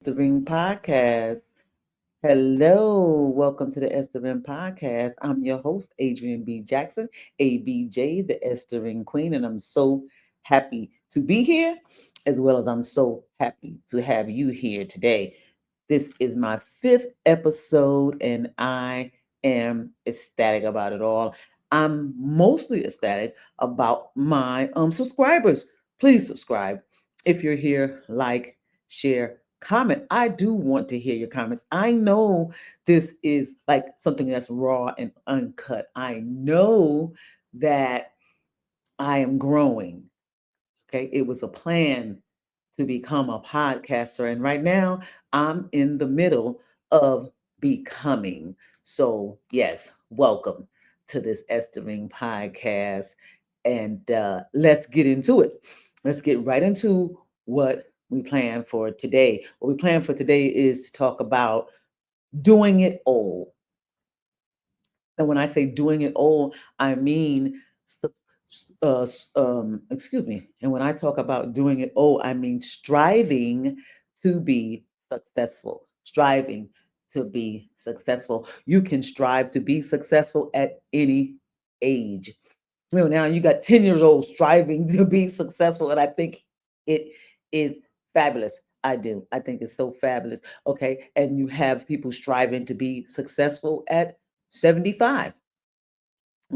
Esthering Podcast. Hello, welcome to the Esthering Podcast. I'm your host, Adrian B. Jackson, ABJ, the Esthering Queen, and I'm so happy to be here, as well as I'm so happy to have you here today. This is my fifth episode, and I am ecstatic about it all. I'm mostly ecstatic about my subscribers. Please subscribe if you're here, like, share, comment. I do want to hear your comments. I know this is like something that's raw and uncut. I know that I am growing. Okay. It was a plan to become a podcaster. And right now, I'm in the middle of becoming. So, yes, welcome to this Esthering podcast. And let's get into it. Let's get right into what we plan for today. What we plan for today is to talk about doing it all. And when I say doing it all, I mean, excuse me. And when I talk about doing it all, I mean striving to be successful. Striving to be successful. You can strive to be successful at any age. Now you got 10 years old striving to be successful, and I think it is fabulous. I do. I think it's so fabulous. Okay. And you have people striving to be successful at 75.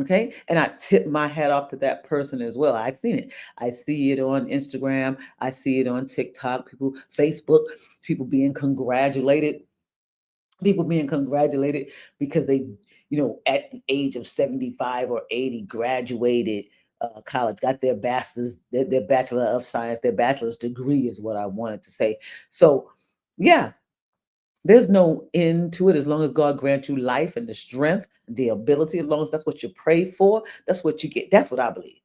Okay. And I tip my hat off to that person as well. I've seen it. I see it on Instagram. I see it on TikTok, people, Facebook, people being congratulated, because they, at the age of 75 or 80 graduated college, got their bachelor's, their bachelor of science, their bachelor's degree is what I wanted to say. So yeah, there's no end to it as long as God grants you life and the strength, the ability, as long as that's what you pray for, that's what you get. That's what I believe.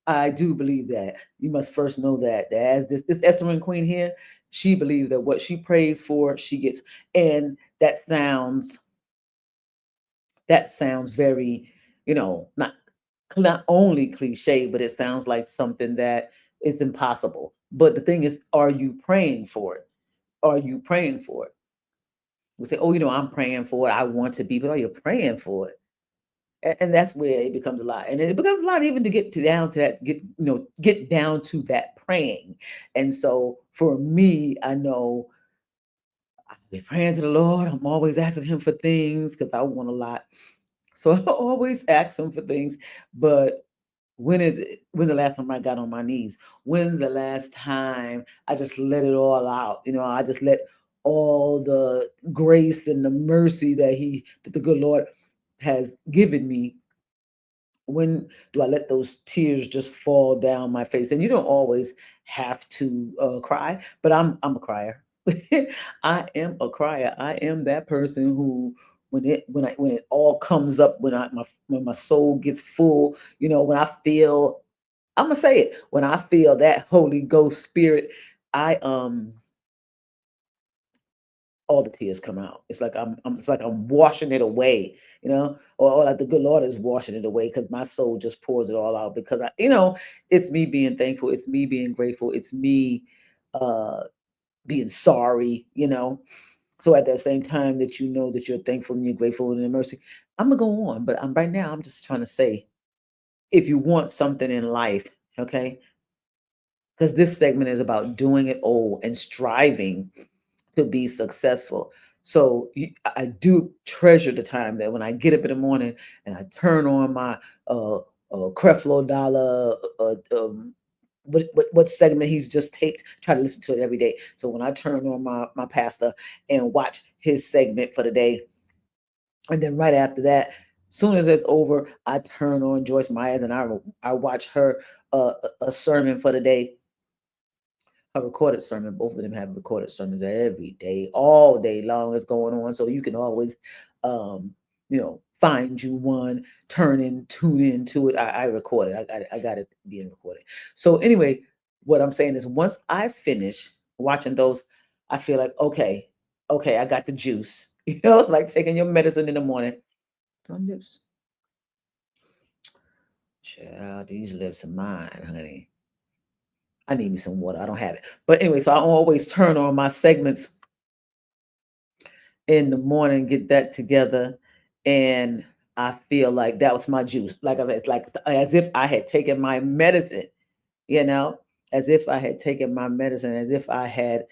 I do believe that. You must first know that as this Esthering Queen here, she believes that what she prays for, she gets. And that sounds very, not only cliche, but it sounds like something that is impossible. But the thing is, are you praying for it? Are you praying for it? We say, oh, I'm praying for it. I want to be, but are you praying for it? And that's where it becomes a lot. And it becomes a lot even to get to down to that, get down to that praying. And so for me, I know I've been praying to the Lord. I'm always asking him for things because I want a lot. So I always ask him for things. But when's the last time I got on my knees? When's the last time I just let it all out? I just let all the grace and the mercy that the good Lord has given me. When do I let those tears just fall down my face? And you don't always have to cry, but I'm a crier. I am a crier. I am that person who, when it all comes up, when my soul gets full, when I feel, I'm gonna say it, when I feel that Holy Ghost Spirit, I all the tears come out. It's like I'm washing it away, or like the good Lord is washing it away because my soul just pours it all out because it's me being thankful, it's me being grateful, it's me uh being sorry. So at that same time that that you're thankful and you're grateful and in mercy, I'm gonna go on. But right now I'm just trying to say, if you want something in life, okay, because this segment is about doing it all and striving to be successful. So I do treasure the time that when I get up in the morning and I turn on my Creflo Dollar, what segment he's just taped, try to listen to it every day. So when I turn on my pastor and watch his segment for the day, and then right after that, soon as it's over, I turn on Joyce Myers and I watch her a sermon for the day, a recorded sermon. Both of them have recorded sermons every day, all day long. It's going on, so you can always, find you one, tune into it. I record it. I got it being recorded. So anyway, what I'm saying is, once I finish watching those, I feel like okay, I got the juice. It's like taking your medicine in the morning. Don't lips, child, these lips are mine, honey. I need me some water. I don't have it. But anyway, so I always turn on my segments in the morning, get that together, and I feel like that was my juice. Like I said, it's like as if I had taken my medicine, you know, as if I had taken my medicine, as if I had,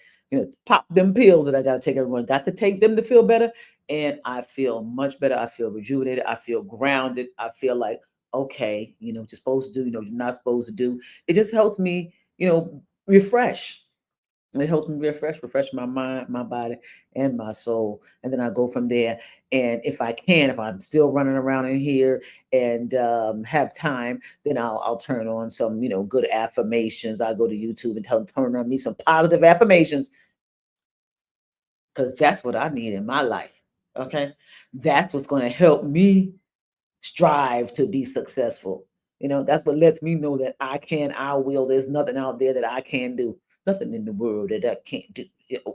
popped them pills that I got to take. Everyone got to take them to feel better. And I feel much better. I feel rejuvenated. I feel grounded. I feel like, okay, what you're supposed to do, you're not supposed to do. It just helps me, refresh. It helps me refresh my mind, my body, and my soul. And then I go from there. And if I'm still running around in here and have time, then I'll turn on some, good affirmations. I go to YouTube and turn on me some positive affirmations because that's what I need in my life. Okay, that's what's going to help me strive to be successful. That's what lets me know that I can, I will. There's nothing out there that I can do. Nothing in the world that I can't do.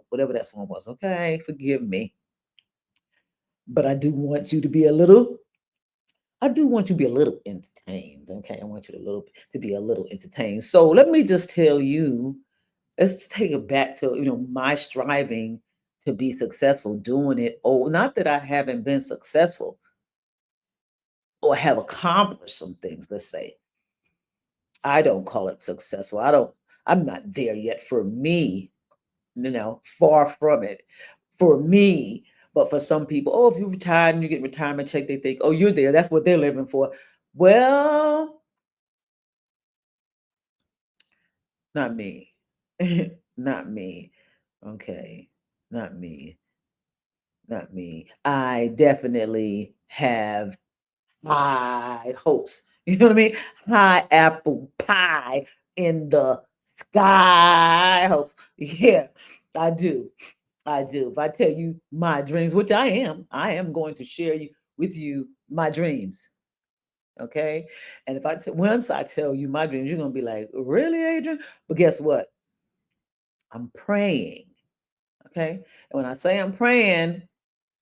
Whatever that song was. Okay, forgive me. But I do want you to be a little entertained. Okay, I want you to be a little entertained. So let me just tell you, let's take it back to, my striving to be successful, doing it. Oh, not that I haven't been successful or have accomplished some things, let's say. I don't call it successful. I'm not there yet for me, far from it. For me, but for some people, oh, if you retired and you get retirement check, they think, oh, you're there. That's what they're living for. Well, not me. Not me. Okay. Not me. Not me. I definitely have high hopes. You know what I mean? High apple pie in the sky hopes. Yeah, I do. I do. If I tell you my dreams, which I am going to share with you my dreams. Okay. And if once I tell you my dreams, you're gonna be like, really, Adrian? But guess what? I'm praying. Okay. And when I say I'm praying,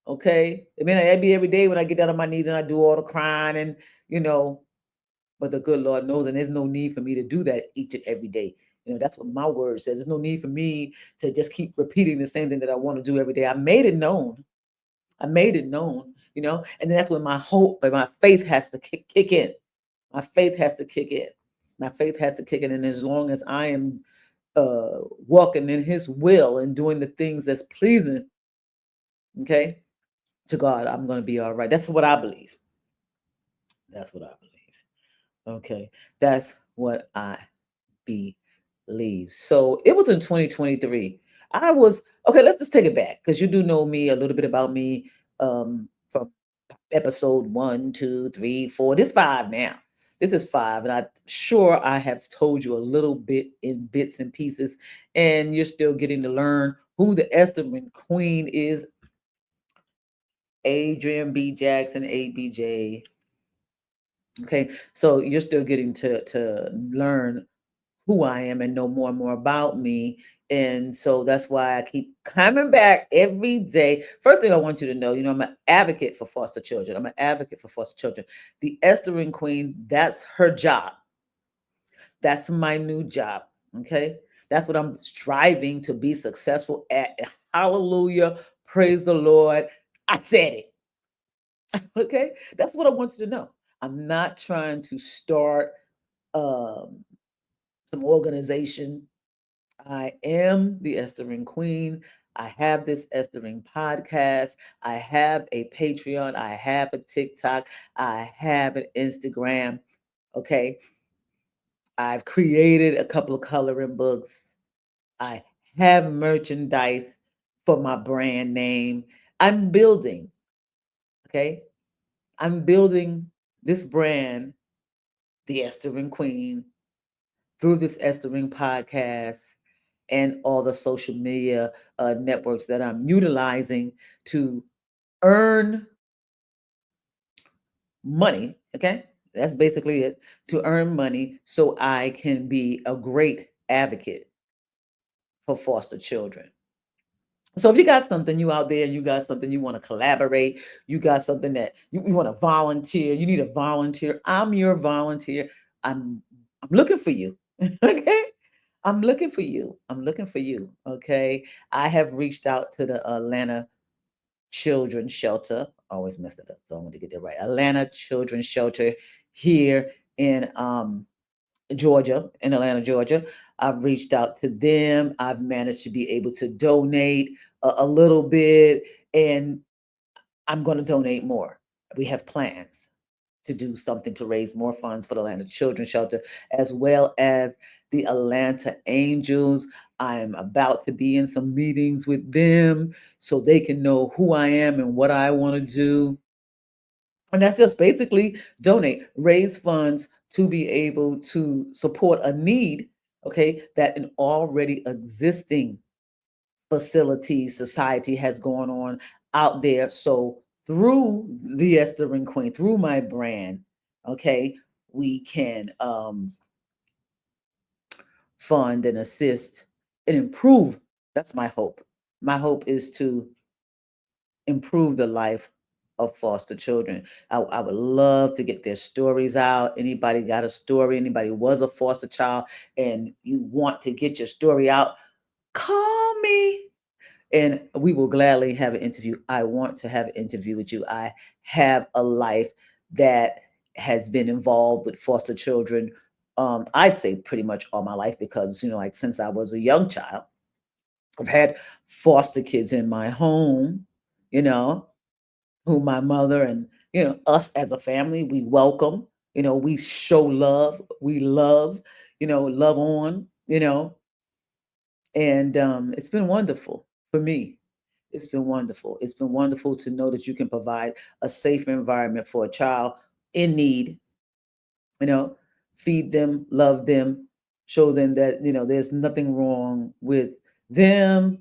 okay, it may not be every day when I get down on my knees and I do all the crying and you know, but the good Lord knows, and there's no need for me to do that each and every day. That's what my word says. There's no need for me to just keep repeating the same thing that I want to do every day. I made it known. I made it known, and that's when my hope and my faith has to kick in. My faith has to kick in. My faith has to kick in. And as long as I am walking in his will and doing the things that's pleasing, okay, to God, I'm going to be all right. That's what I believe. That's what I believe. Okay. That's what I believe. So it was in 2023. I was okay. Let's just take it back because you do know me a little bit about me from episode 1, 2, 3, 4. This 5 now. This is 5, and I'm sure I have told you a little bit in bits and pieces, and you're still getting to learn who the Esthering Queen is. Adrian B. Jackson, ABJ. Okay, so you're still getting to learn who I am and know more and more about me. And so that's why I keep coming back every day. First thing I want you to know, I'm an advocate for foster children. I'm an advocate for foster children. The Esthering Queen, that's her job. That's my new job. Okay. That's what I'm striving to be successful at. Hallelujah. Praise the Lord. I said it. Okay. That's what I want you to know. I'm not trying to start um, some organization. I am the Esthering Queen. I have this Esthering podcast. I have a Patreon. I have a TikTok. I have an Instagram. Okay. I've created a couple of coloring books. I have merchandise for my brand name. I'm building. Okay. I'm building this brand, the Esthering Queen, through this Esthering podcast and all the social media networks that I'm utilizing to earn money. Okay. That's basically it, to earn money so I can be a great advocate for foster children. So if you got something you out there, you got something you want to collaborate, you got something that you want to volunteer, you need a volunteer. I'm your volunteer. I'm I'm looking for you. Okay. I'm looking for you. I'm looking for you. Okay. I have reached out to the Atlanta Children's Shelter. Always messed it up, so I want to get that right. Atlanta Children's Shelter here in Georgia, in Atlanta, Georgia. I've reached out to them. I've managed to be able to donate a little bit, and I'm going to donate more. We have plans to do something to raise more funds for the Atlanta Children's Shelter, as well as the Atlanta Angels. I am about to be in some meetings with them so they can know who I am and what I want to do. And that's just basically donate, raise funds to be able to support a need, okay, that an already existing facility, society has going on out there. So through the Esthering Queen, through my brand, okay, we can fund and assist and improve. That's my hope. My hope is to improve the life of foster children. I would love to get their stories out. Anybody got a story? Anybody was a foster child and you want to get your story out? Call me and we will gladly have an interview. I want to have an interview with you. I have a life that has been involved with foster children. I'd say pretty much all my life because, like since I was a young child, I've had foster kids in my home, you know, who my mother and, us as a family, we welcome, we show love, we love, love on, and it's been wonderful for me. It's been wonderful. It's been wonderful to know that you can provide a safe environment for a child in need, you know, feed them, love them, show them that, there's nothing wrong with them.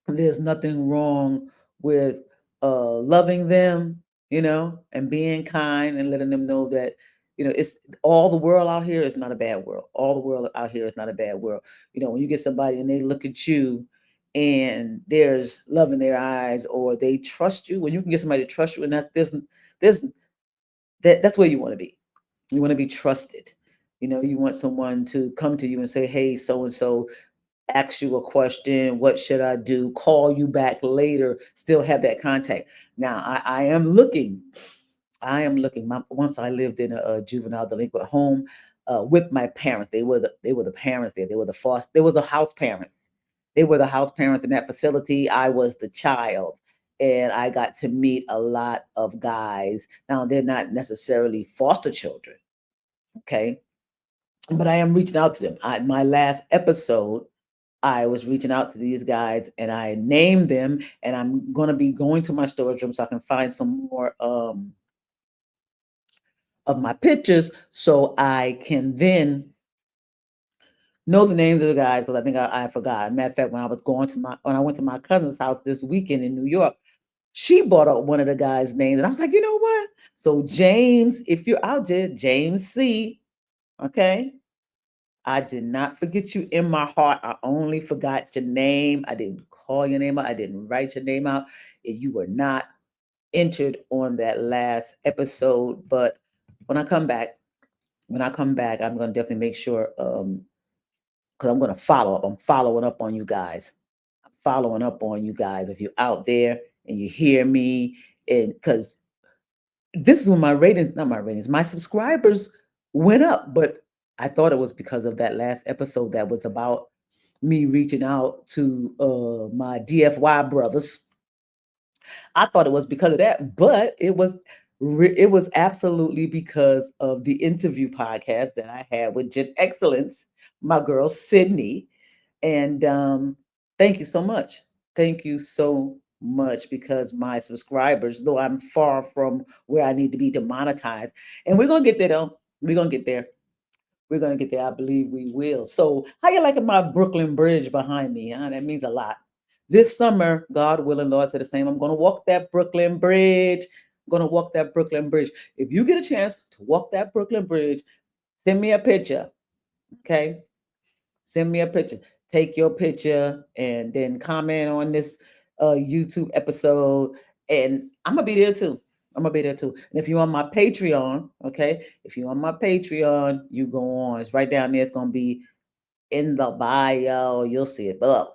There's nothing wrong with loving them, and being kind and letting them know that, it's all the world out here is not a bad world. All the world out here is not a bad world. When you get somebody and they look at you and there's love in their eyes or they trust you, when you can get somebody to trust you, and there's that's where you want to be. You want to be trusted. You want someone to come to you and say, hey, so and so, ask you a question, what should I do, call you back later, still have that contact. Now I am looking. Once I lived in a juvenile delinquent home with my parents. They were the parents there. They were the foster. They were the house parents. They were the house parents in that facility. I was the child, and I got to meet a lot of guys. Now they're not necessarily foster children, okay, but I am reaching out to them. My last episode, I was reaching out to these guys and I named them, and I'm going to be going to my storage room so I can find some more of my pictures so I can then know the names of the guys because I think I forgot. Matter of fact, when I went to my cousin's house this weekend in New York, she brought up one of the guys' names, and I was like, you know what? So James, if you're out there, James C. Okay, I did not forget you in my heart. I only forgot your name. I didn't call your name out. I didn't write your name out. You were not entered on that last episode. But when I come back, I'm gonna definitely make sure because I'm gonna follow up. I'm following up on you guys. I'm following up on you guys. If you're out there and you hear me, and because this is when my ratings, not my ratings, my subscribers went up, but I thought it was because of that last episode that was about me reaching out to my DFY brothers. I thought it was because of that, but it was absolutely because of the interview podcast that I had with Jen Excellence, my girl Sydney, and thank you so much. Thank you so much because my subscribers, though I'm far from where I need to be to monetize, and we're gonna get there though. We're gonna get there. We're gonna get there. I believe we will. So, how you liking my Brooklyn Bridge behind me? Huh? That means a lot. This summer, God willing, Lord said the same. I'm gonna walk that Brooklyn Bridge. I'm gonna walk that Brooklyn Bridge. If you get a chance to walk that Brooklyn Bridge, send me a picture. Okay, send me a picture. Take your picture and then comment on this YouTube episode, and I'm gonna be there too. I'm gonna be there too. And if you're on my Patreon, okay, if you're on my Patreon, you go on. It's right down there. It's gonna be in the bio. You'll see it below.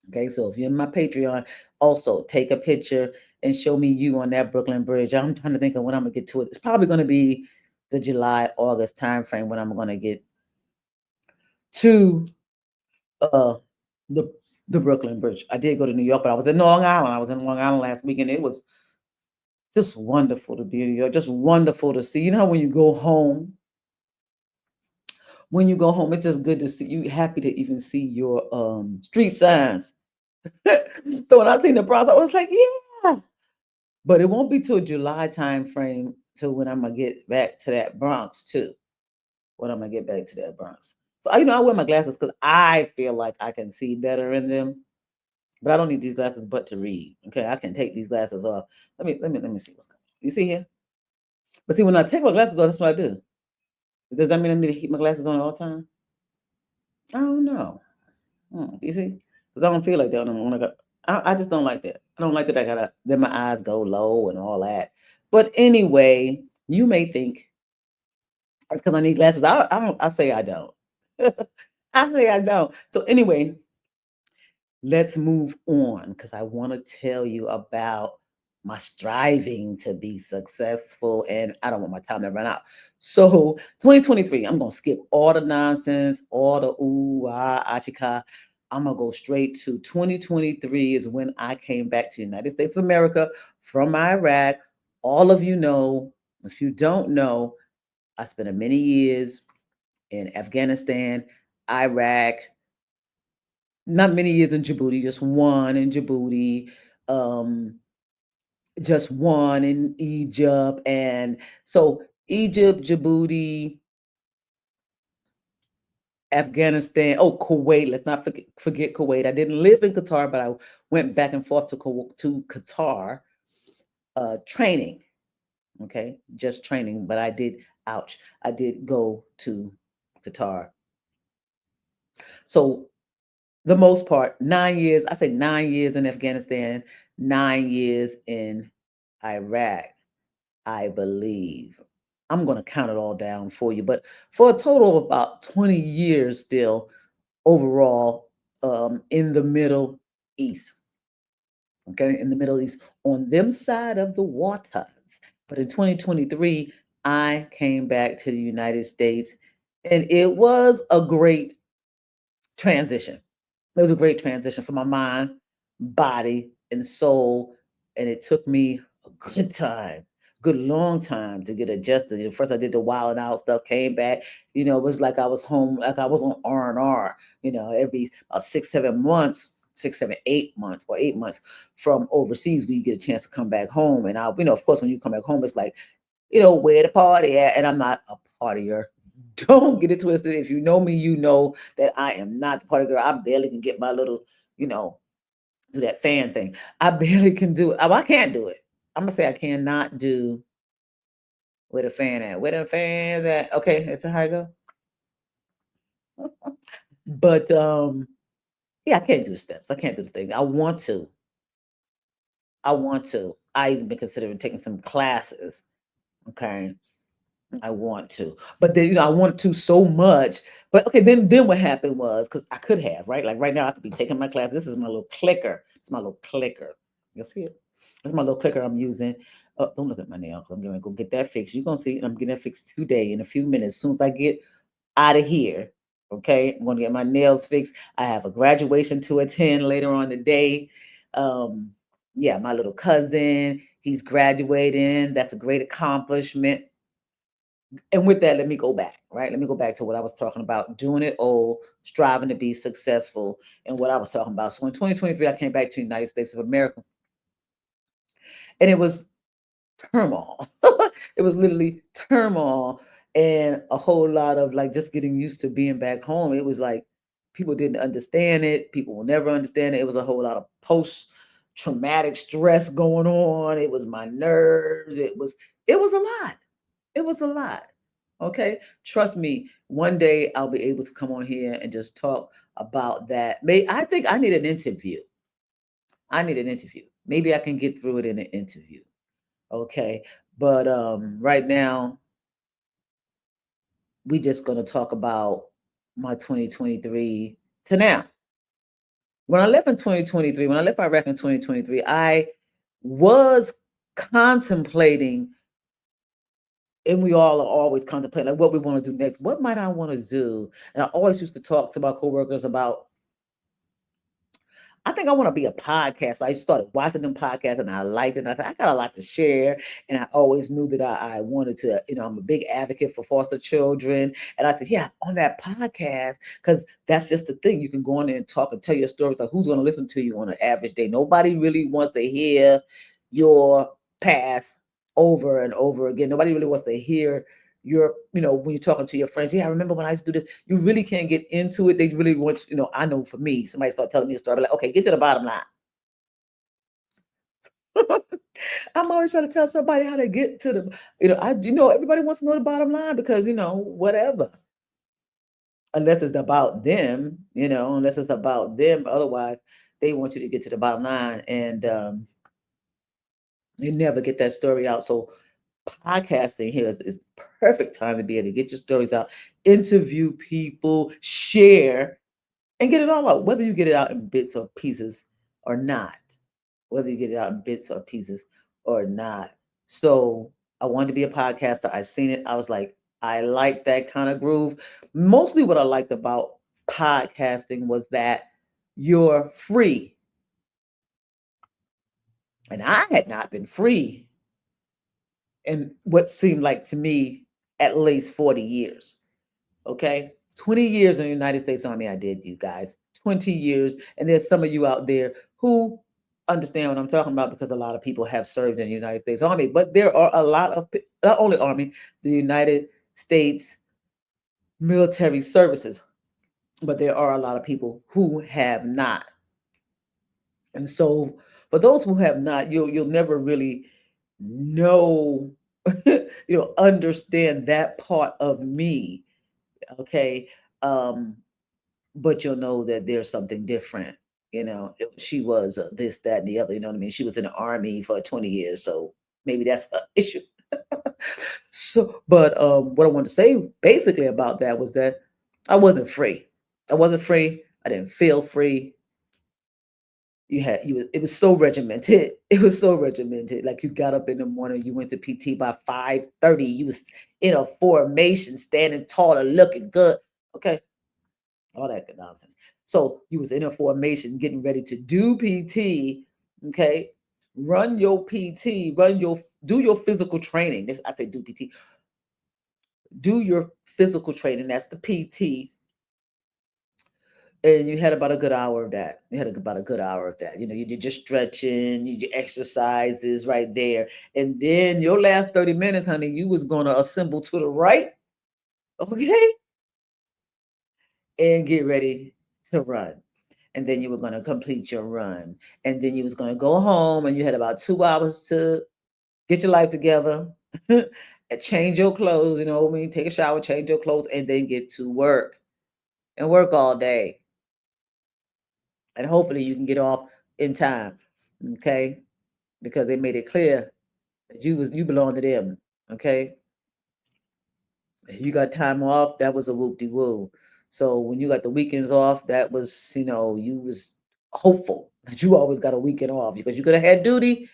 Okay, so if you're in my Patreon, also take a picture and show me you on that Brooklyn Bridge. I'm trying to think of when I'm gonna get to it. It's probably gonna be the July, August timeframe when I'm gonna get to uh the the Brooklyn Bridge. I did go to New York, but I was in Long Island. I was in Long Island last week, and it was just wonderful to be in New York. Just wonderful to see. You know how when you go home, it's just good to see you. Happy to even see your street signs. So when I seen the Bronx, I was like, yeah. But it won't be till July time frame till when I'm gonna get back to that Bronx too. When I'm gonna get back to that Bronx. So I wear my glasses because I feel like I can see better in them. But I don't need these glasses but to read. Okay, I can take these glasses off. Let me see what's going on. You see here? But see, when I take my glasses off, that's what I do. Does that mean I need to keep my glasses on all the time? I don't know. You see? Because I don't feel like that when I go. I just don't like that. I don't like that I gotta then my eyes go low and all that. But anyway, you may think it's because I need glasses. I don't. I say I don't. I say I don't. So anyway, let's move on because I want to tell you about my striving to be successful and I don't want my time to run out. So 2023, I'm gonna skip all the nonsense, all the ooh, achika. I'm gonna go straight to 2023 is when I came back to the United States of America from Iraq. All of you know, if you don't know, I spent many years in Afghanistan, Iraq, not many years in Djibouti, just one in Djibouti, um, just one in Egypt. And so Egypt, Djibouti, Afghanistan, oh, Kuwait, let's not forget Kuwait. I didn't live in Qatar, but I went back and forth to Qatar training, okay, just training. But I did, ouch, I did go to Qatar. So the most part, 9 years, I say 9 years in Afghanistan, 9 years in Iraq, I believe. I'm going to count it all down for you, but for a total of about 20 years still overall in the Middle East. Okay, in the Middle East, on them side of the waters. But in 2023, I came back to the United States and it was a great transition. It was a great transition for my mind, body, and soul. And it took me a good time, good long time to get adjusted. At first, I did the wild and out stuff, came back. It was like I was home, like I was on R&R. Every 6, 7 months, 6, 7, 8 months, or 8 months from overseas, we get a chance to come back home. And of course, when you come back home, it's like where the party at? And I'm not a partier. Don't get it twisted. If you know me, you know that I am not the party girl. I barely can get my little, you know, do that fan thing. I barely can do it. I can't do it. I'm gonna say I cannot do where the fan at. Where the fans at? Okay, that's how I go. But yeah, I can't do the steps. I can't do the thing. I want to. I want to. I even been considering taking some classes. Okay. I want to, but then I wanted to so much. But okay, then what happened was because I could have right, like right now I could be taking my class. This is my little clicker. It's my little clicker. You see it? That's my little clicker I'm using. Don't look at my nail. I'm gonna go get that fixed. You're gonna see. I'm getting that fixed today in a few minutes. As soon as I get out of here, okay, I'm gonna get my nails fixed. I have a graduation to attend later on today. Um, yeah, my little cousin, he's graduating. That's a great accomplishment. And with that, let me go back, right? Let me go back to what I was talking about, doing it old, striving to be successful, and what I was talking about. So in 2023, I came back to the United States of America, and it was turmoil. It was literally turmoil and a whole lot of like just getting used to being back home. It was like people didn't understand it. People will never understand it. It was a whole lot of post traumatic stress going on. It was my nerves. It was a lot. It was a lot. Okay. Trust me, one day I'll be able to come on here and just talk about that. I think I need an interview. I need an interview. Maybe I can get through it in an interview. Okay. But right now we just gonna talk about my 2023 to now. When I left in 2023, when I left Iraq in 2023, I was contemplating, and we all are always contemplating like what we want to do next. What might I want to do? And I always used to talk to my coworkers about, I think I want to be a podcast. I started watching them podcasts and I liked it. And I said, I got a lot to share. And I always knew that I wanted to, I'm a big advocate for foster children. And I said, yeah, on that podcast, because that's just the thing. You can go on there and talk and tell your stories. Like, who's going to listen to you on an average day? Nobody really wants to hear your past over and over again. Nobody really wants to hear when you're talking to your friends. Yeah, I remember when I used to do this. You really can't get into it. They really want, I know for me, somebody start telling me a story, I'm like, okay, get to the bottom line. I'm always trying to tell somebody how to get to the, everybody wants to know the bottom line because, whatever. Unless it's about them, unless it's about them. Otherwise, they want you to get to the bottom line and you never get that story out. So podcasting here is perfect time to be able to get your stories out, interview people, share, and get it all out, whether you get it out in bits or pieces or not. Whether you get it out in bits or pieces or not. So I wanted to be a podcaster. I seen it. I was like, I like that kind of groove. Mostly what I liked about podcasting was that you're free. And I had not been free in what seemed like to me at least 40 years. Okay. 20 years in the United States Army, I did, you guys. 20 years. And there's some of you out there who understand what I'm talking about because a lot of people have served in the United States Army. But there are a lot of, not only Army, the United States military services, but there are a lot of people who have not. And so for those who have not, you'll never really know, understand that part of me. Okay. Um, but you'll know that there's something different. She was this, that, and the other. You know what I mean? She was in the army for 20 years, so maybe that's an issue. So, but what I wanted to say basically about that was that I wasn't free. I wasn't free. I didn't feel free. It was so regimented. It was so regimented. Like you got up in the morning, you went to PT by 5:30. You was in a formation, standing tall and looking good. Okay, all that good nonsense. So you was in a formation, getting ready to do PT. Okay, run your PT, do your physical training. This I say do PT. Do your physical training. That's the PT. And you had about a good hour of that. You had about a good hour of that. You did your stretching, you did your exercises right there. And then your last 30 minutes, honey, you was gonna assemble to the right, okay, and get ready to run. And then you were gonna complete your run. And then you was gonna go home and you had about 2 hours to get your life together, and change your clothes, take a shower, change your clothes, and then get to work and work all day. And hopefully you can get off in time. Okay. Because they made it clear that you belong to them. Okay. If you got time off, that was a whoop de woo. So when you got the weekends off, that was, you was hopeful that you always got a weekend off because you could have had duty,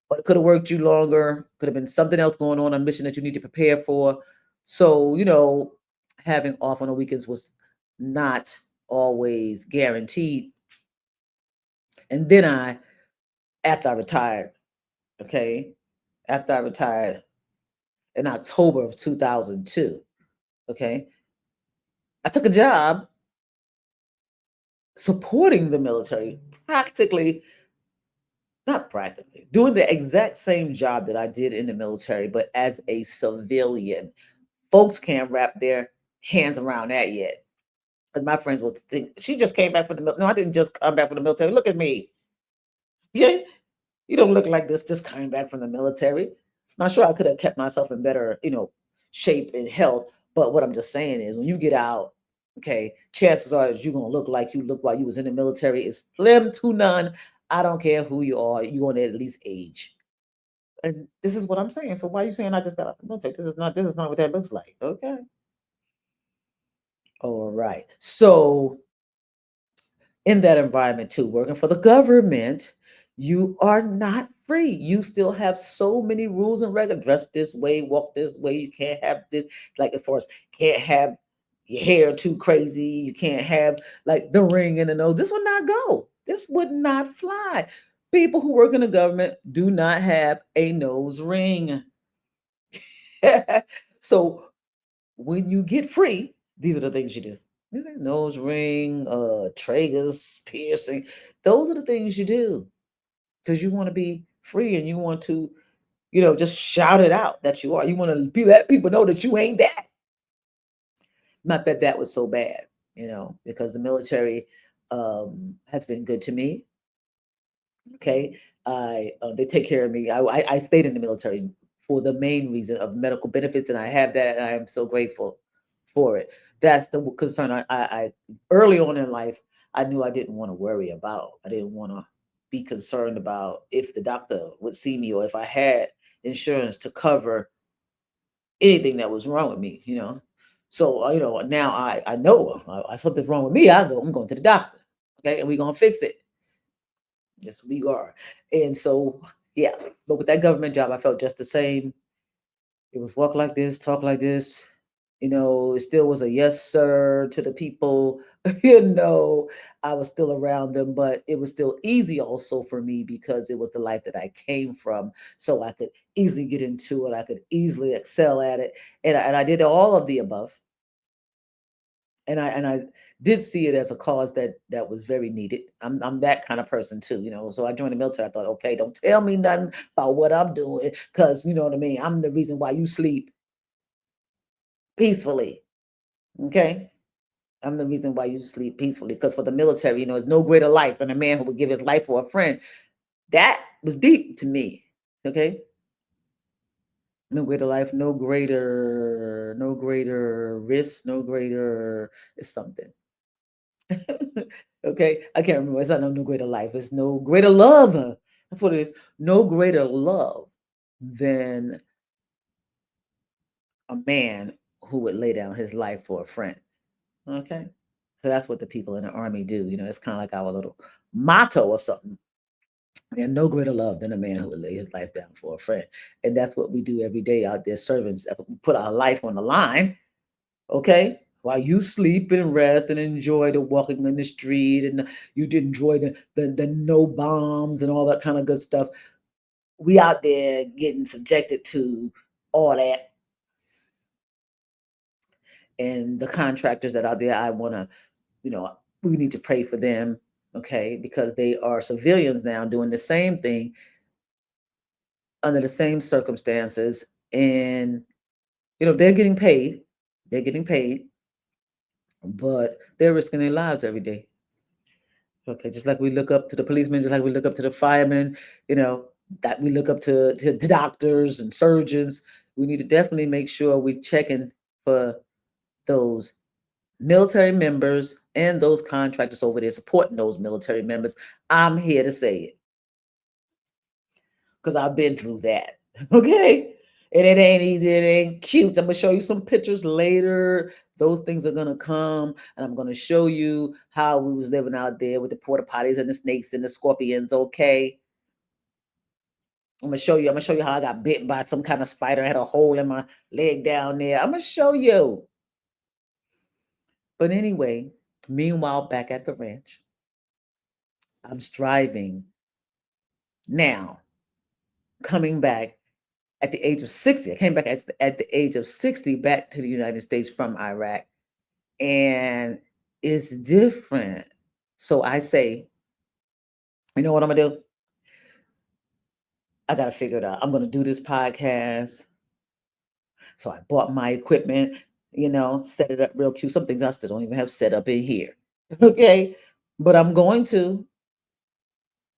but it could have worked you longer. Could have been something else going on, a mission that you need to prepare for. So, having off on the weekends was not always guaranteed. And then after I retired, okay, after I retired in October of 2002, okay, I took a job supporting the military, practically, not practically, doing the exact same job that I did in the military, but as a civilian. Folks can't wrap their hands around that yet. And my friends will think, she just came back from the military. No, I didn't just come back from the military. Look at me. Yeah, you don't look like this just coming back from the military. Not sure I could have kept myself in better, shape and health. But what I'm just saying is when you get out, okay, chances are that you're gonna look like you look while you was in the military is slim to none. I don't care who you are, you're gonna at least age. And this is what I'm saying. So why are you saying I just got out the military? This is not what that looks like. Okay. All right. So in that environment too. Working for the government, you are not free. You still have so many rules and regulations. Dress this way, walk this way. You can't have this, like as far as can't have your hair too crazy. You can't have like the ring in the nose. This would not go. This would not fly. People who work in the government do not have a nose ring. So when you get free, these are the things you do. These are nose ring, tragus, piercing. Those are the things you do because you want to be free and you want to, just shout it out that you are. You want to be let people know that you ain't that. Not that that was so bad, because the military has been good to me. Okay, they take care of me. I stayed in the military for the main reason of medical benefits, and I have that, and I am so grateful for it. That's the concern. I early on in life, I knew I didn't want to worry about. I didn't want to be concerned about if the doctor would see me or if I had insurance to cover anything that was wrong with me. So now I know something's wrong with me. I'm going to the doctor. Okay, and we're gonna fix it. Yes, we are. And so, yeah, but with that government job, I felt just the same. It was walk like this, talk like this. It still was a yes, sir to the people. I was still around them, but it was still easy also for me because it was the life that I came from. So I could easily get into it. I could easily excel at it. And I did all of the above. And I did see it as a cause that was very needed. I'm that kind of person too, So I joined the military. I thought, okay, don't tell me nothing about what I'm doing, because you know what I mean. I'm the reason why you sleep peacefully. Okay, I'm the reason why you sleep peacefully. Because for the military, there's no greater life than a man who would give his life for a friend. That was deep to me. Okay, no greater life, no greater risk, no greater. It's something. Okay, I can't remember. It's not no greater life. It's no greater love. That's what it is. No greater love than a man who would lay down his life for a friend. Okay, so that's what the people in the army do. It's kind of like our little motto or something. And no greater love than a man who would lay his life down for a friend. And that's what we do every day out there serving. That's what we put our life on the line. Okay, while you sleep and rest and enjoy the walking in the street, and you did enjoy the no bombs and all that kind of good stuff, we out there getting subjected to all that. And the contractors that out there, I want to, we need to pray for them. Okay, because they are civilians now doing the same thing under the same circumstances, and they're getting paid, they're getting paid, but they're risking their lives every day. Okay, just like we look up to the policemen, just like we look up to the firemen, that we look up to doctors and surgeons. We need to definitely make sure we're checking for those military members and those contractors over there supporting those military members. I'm here to say it because I've been through that. Okay. And it ain't easy, it ain't cute. I'm gonna show you some pictures later. Those things are gonna come, and I'm gonna show you how we was living out there with the porta potties and the snakes and the scorpions. Okay, I'm gonna show you how I got bit by some kind of spider. I had a hole in my leg down there. I'm gonna show you. But anyway, meanwhile, back at the ranch, I'm striving now, coming back at the age of 60. I came back at the age of 60 back to the United States from Iraq, and it's different. So I say, you know what I'm gonna do? I gotta figure it out. I'm gonna do this podcast. So I bought my equipment, set it up real cute. Some things I still don't even have set up in here. Okay. But I'm going to.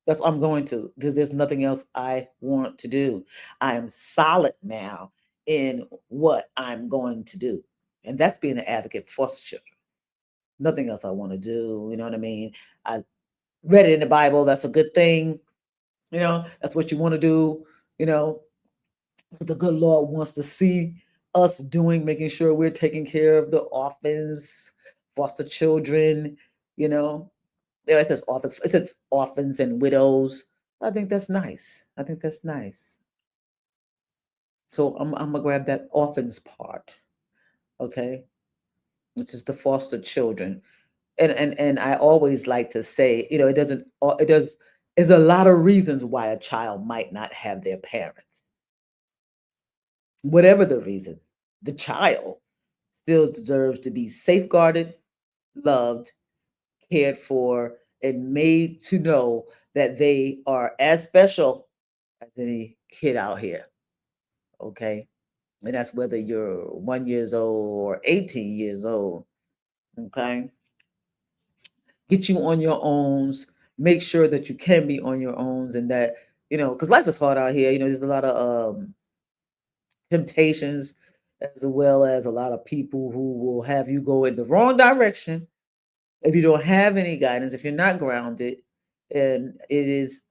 That's what I'm going to, because there's nothing else I want to do. I am solid now in what I'm going to do. And that's being an advocate for foster children. Nothing else I want to do. You know what I mean? I read it in the Bible. That's a good thing. That's what you want to do. You know, what the good Lord wants to see us doing, making sure we're taking care of the orphans, foster children, you know. There it says orphans. It says orphans and widows. I think that's nice. I think that's nice. So I'm gonna grab that orphans part, okay, which is the foster children. And I always like to say, it doesn't. It does. There's a lot of reasons why a child might not have their parents. Whatever the reason, the child still deserves to be safeguarded, loved, cared for, and made to know that they are as special as any kid out here. Okay. And that's whether you're 1 years old or 18 years old. Okay. Get you on your owns. Make sure that you can be on your owns and that, because life is hard out here. There's a lot of temptations as well as a lot of people who will have you go in the wrong direction if you don't have any guidance, if you're not grounded. And it is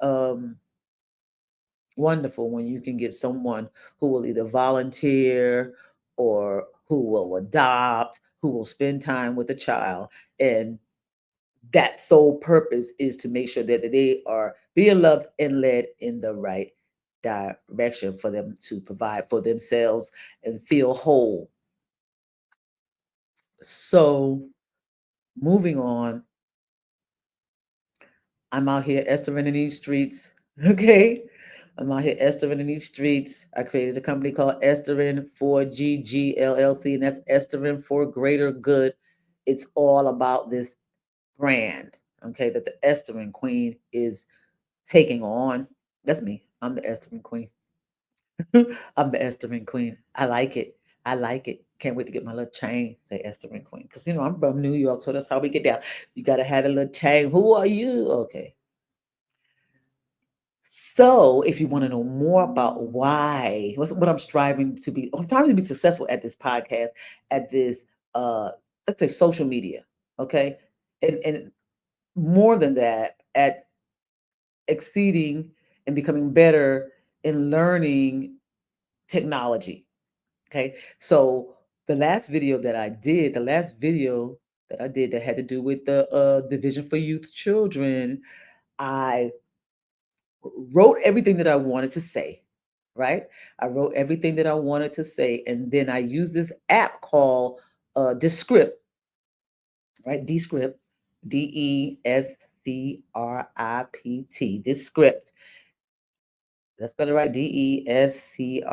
wonderful when you can get someone who will either volunteer or who will adopt, who will spend time with a child. And that sole purpose is to make sure that they are being loved and led in the right direction for them to provide for themselves and feel whole. So, moving on, I'm out here estering in these streets. Okay. I'm out here estering in these streets. I created a company called Esthering for GG LLC, and that's Esthering for Greater Good. It's all about this brand, okay, that the Esthering Queen is taking on. That's me. I'm the Esthering Queen. I'm the Esthering Queen. I like it. I like it. Can't wait to get my little chain, say Esthering Queen. Because, I'm from New York, so that's how we get down. You got to have a little chain. Who are you? Okay. So, if you want to know more about why, what I'm striving to be, I'm trying to be successful at this podcast, at this, let's say, social media, okay, and more than that, at exceeding and becoming better in learning technology. Okay, so the last video that I did that had to do with the Division for Youth Children, I wrote everything that I wanted to say, right? I wrote everything that I wanted to say, and then I used this app called Descript, right? Descript, Descript, Descript. That's spelled it right. Descript.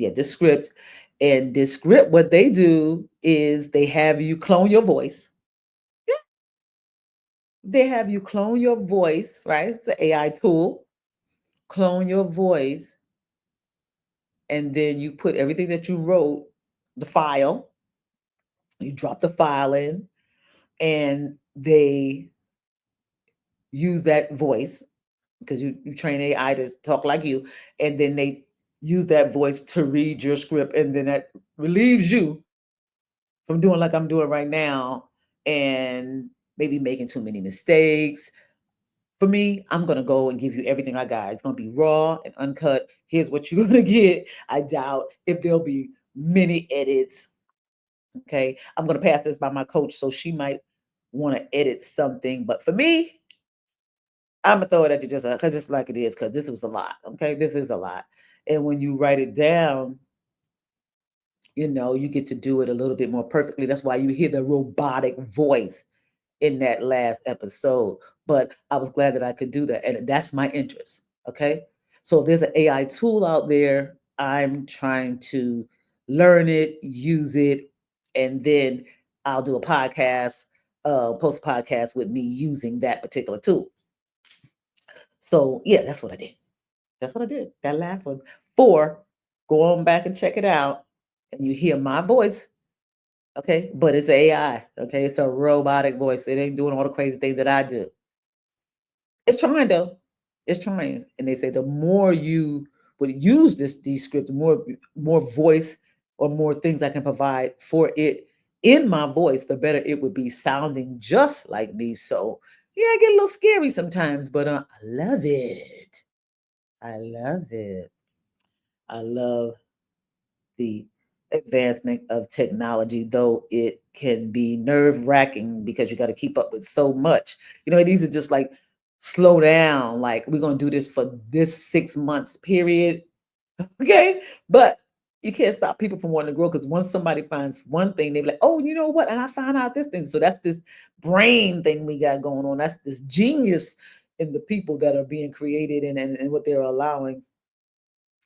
Yeah, Descript. And Descript, what they do is they have you clone your voice. Yeah, they have you clone your voice, right? It's an AI tool. Clone your voice and then you put everything that you wrote, the file, you drop the file in, and they use that voice because you train AI to talk like you, and then they use that voice to read your script, and then that relieves you from doing like I'm doing right now and maybe making too many mistakes. For me, I'm gonna go and give you everything I got. It's gonna be raw and uncut. Here's what you're gonna get. I doubt if there'll be many edits. Okay. I'm going to pass this by my coach. So she might want to edit something. But for me, I'm going to throw it at you just like it is because this was a lot. Okay. This is a lot. And when you write it down, you get to do it a little bit more perfectly. That's why you hear the robotic voice in that last episode. But I was glad that I could do that. And that's my interest. Okay. So if there's an AI tool out there, I'm trying to learn it, use it, and then I'll do a podcast, post podcast with me using that particular tool. So yeah, that's what I did. That's what I did. That last one. 4, go on back and check it out. And you hear my voice. Okay. But it's AI. Okay. It's a robotic voice. It ain't doing all the crazy things that I do. It's trying though. It's trying. And they say the more you would use these scripts, more voice or more things I can provide for it in my voice, the better it would be sounding just like me. So yeah, I get a little scary sometimes, but I love it. I love it. I love the advancement of technology, though it can be nerve wracking because you got to keep up with so much. It needs to just like slow down. Like, we're going to do this for this 6 months period. Okay. But you can't stop people from wanting to grow, because once somebody finds one thing, they be like, oh, you know what? And I found out this thing. So that's this brain thing we got going on. That's this genius in the people that are being created, and what they're allowing.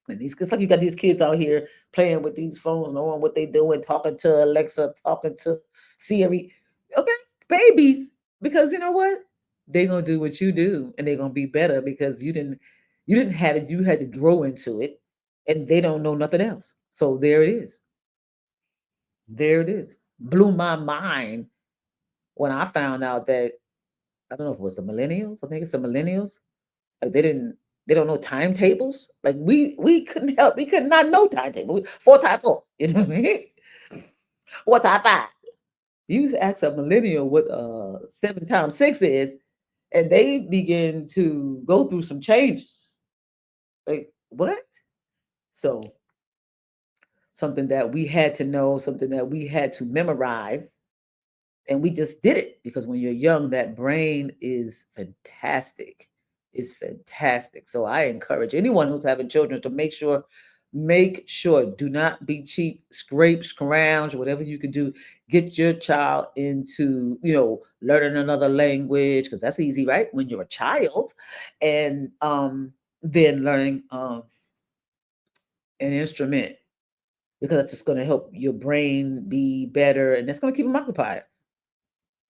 And these, it's like you got these kids out here playing with these phones, knowing what they doing, talking to Alexa, talking to Siri. Okay, babies, because you know what? They're gonna do what you do, and they're gonna be better because you didn't have it. You had to grow into it, and they don't know nothing else. So there it is. There it is. Blew my mind when I found out that, I don't know if it was the millennials. I think it's the millennials. Like, they don't know timetables. Like, we couldn't help. We could not know timetable. Four times four. You know what I mean? Four times five. You ask a millennial what 7 times 6 is, and they begin to go through some changes. Like, what? So, something that we had to know, something that we had to memorize, and we just did it because when you're young, that brain is fantastic. It's fantastic. So I encourage anyone who's having children to make sure, do not be cheap, scrape, scrounge, whatever you can do. Get your child into, learning another language, because that's easy, right? When you're a child, and then learning an instrument, because that's just going to help your brain be better, and that's going to keep them occupied.